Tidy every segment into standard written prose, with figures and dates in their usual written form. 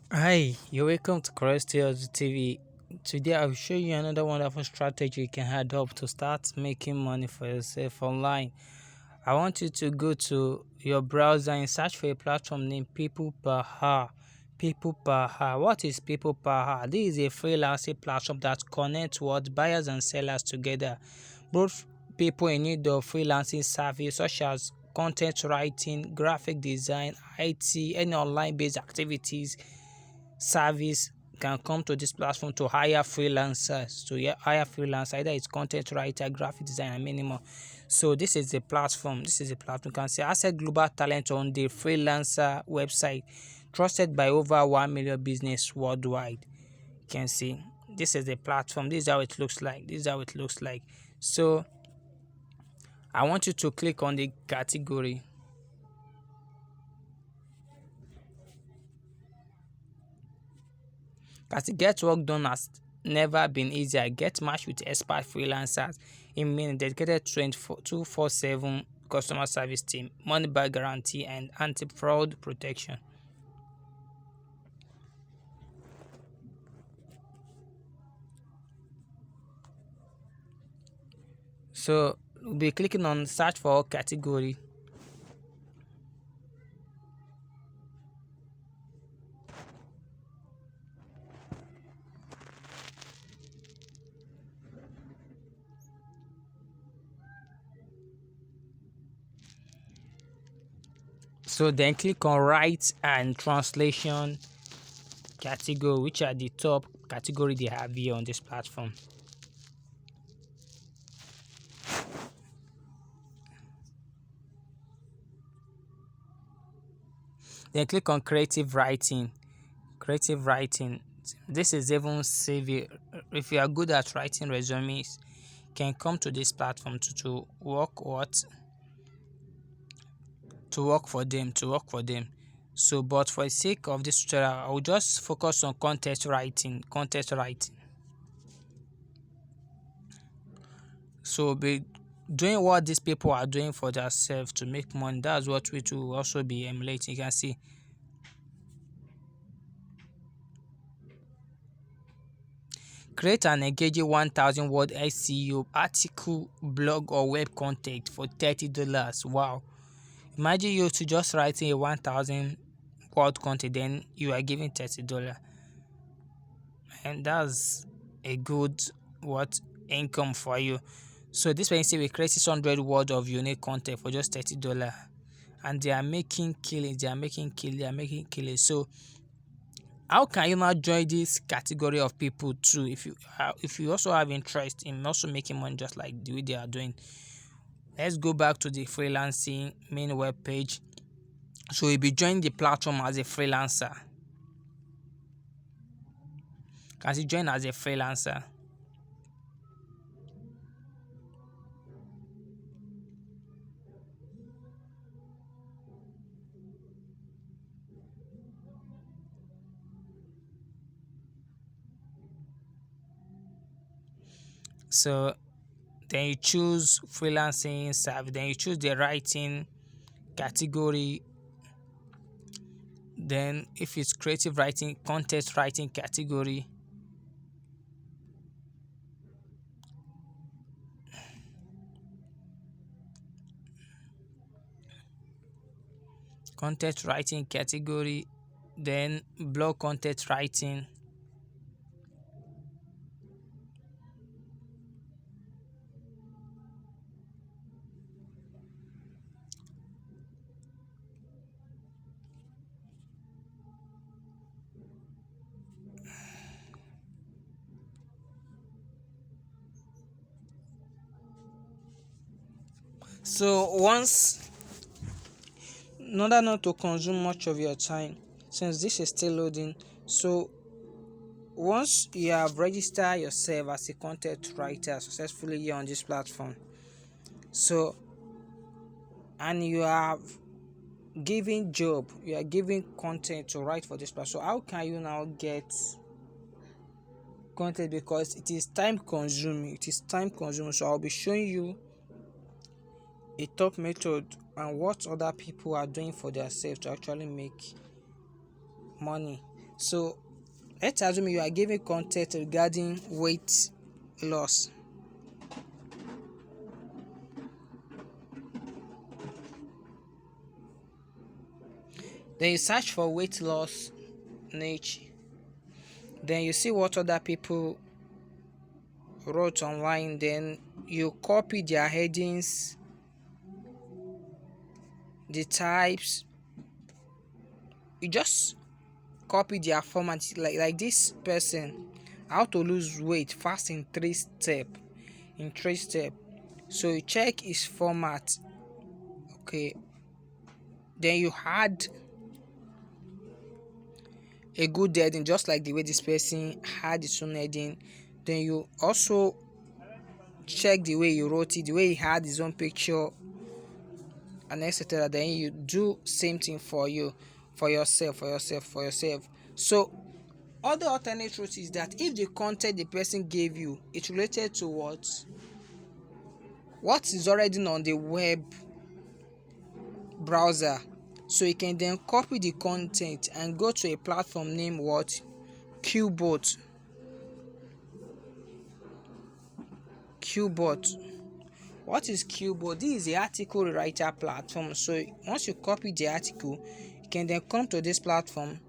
Hi, you're welcome to Correct TV. Today I'll show you another wonderful strategy you can adopt to start making money for yourself online. I want you to go to your browser and search for a platform named People Per Hour. People Per Hour. What is People Per Hour? This is a freelancing platform that connects what buyers and sellers together. Both people in need of freelancing service such as content writing, graphic design, IT, any online based activities service can come to this platform to hire freelancers, either it's content writer, graphic designer, and many more. So this is a platform. You can see Asset Global Talent on the freelancer website, trusted by over 1 million business worldwide. You can see this is the platform. This is how it looks like. So I want you to click on the category. As get work done has never been easier. Get matched with expert freelancers in minutes, dedicated 24/7 customer service team, money back guarantee, and anti-fraud protection. So we'll be clicking on search for category. So then click on write and translation category, which are the top category they have here on this platform. Then click on creative writing. Creative writing. This is even CV. If you are good at writing resumes, can come to this platform to work for them. So, but for the sake of this tutorial, I will just focus on content writing. So be doing what these people are doing for themselves to make money. That's what we will also be emulating. You can see, create an engaging 1,000 word SEO article, blog, or web content for $30. Wow. Imagine you to just writing a 1,000 word content, then you are giving $30. And that's a good what income for you. So this way, say we create 600 word of unique content for just $30. And they are making killing, So how can you now join this category of people too if you also have interest in also making money just like the way they are doing? Let's go back to the freelancing main web page. So you'll be joining the platform as a freelancer. As you join as a freelancer, so then you choose freelancing service, then you choose the writing category. Then if it's creative writing, content writing category. Content writing category, then blog content writing. So once, in order not to consume much of your time, since this is still loading, so once you have registered yourself as a content writer successfully here on this platform, so and you have you are giving content to write for this platform. So how can you now get content? Because it is time consuming. So I'll be showing you a top method and what other people are doing for themselves to actually make money So let's assume you are giving content regarding weight loss. Then you search for weight loss niche. Then you see what other people wrote online. Then you copy their headings, the types. You just copy their format, like this person, how to lose weight fast in 3 step. So you check his format. Okay, then you add a good heading, just like the way this person had his own heading. Then you also check the way he wrote it, the way he had his own picture, and etc. Then you do same thing for yourself. So other alternate route is that if the content the person gave you is related to what is already on the web browser, so you can then copy the content and go to a platform named Qbot. What is Qbot? This is the article writer platform. So once you copy the article, you can then come to this platform,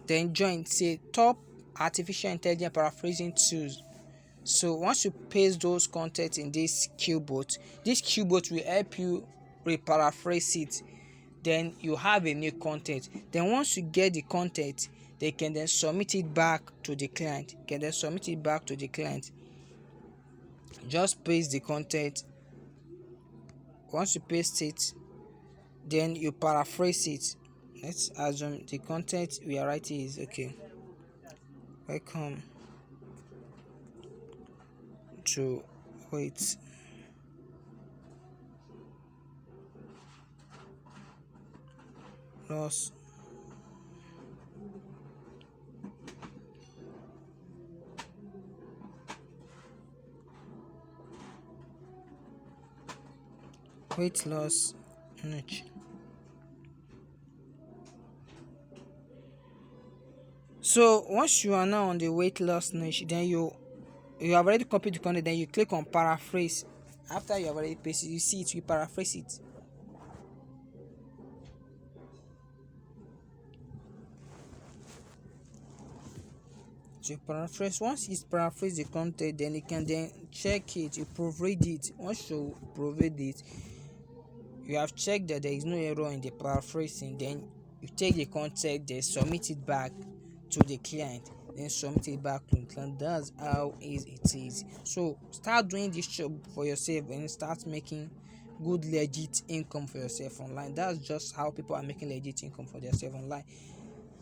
then join, say, top artificial intelligence paraphrasing tools. So once you paste those content in this Qbot will help you reparaphrase it. Then you have a new content. Then once you get the content, they can then submit it back to the client. Just paste the content. Once you paste it, then you paraphrase it. Let's assume the content we are writing is okay. Welcome to weight loss niche. So once you are now on the weight loss niche, then you have already copied the content. Then you click on paraphrase. After you have already pasted, you see it, you paraphrase it. So you paraphrase. Once you paraphrase the content, then you can then check it, you proofread it. Once you proofread it, you have checked that there is no error in the paraphrasing. Then you take the content, then submit it back to the client. That's how easy it is. So start doing this job for yourself and start making good legit income for yourself online. That's just how people are making legit income for themselves online.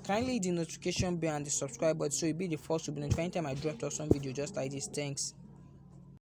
Kindly hit the notification bell and the subscribe button so you'll be the first to be notified anytime I drop some video just like this. Thanks.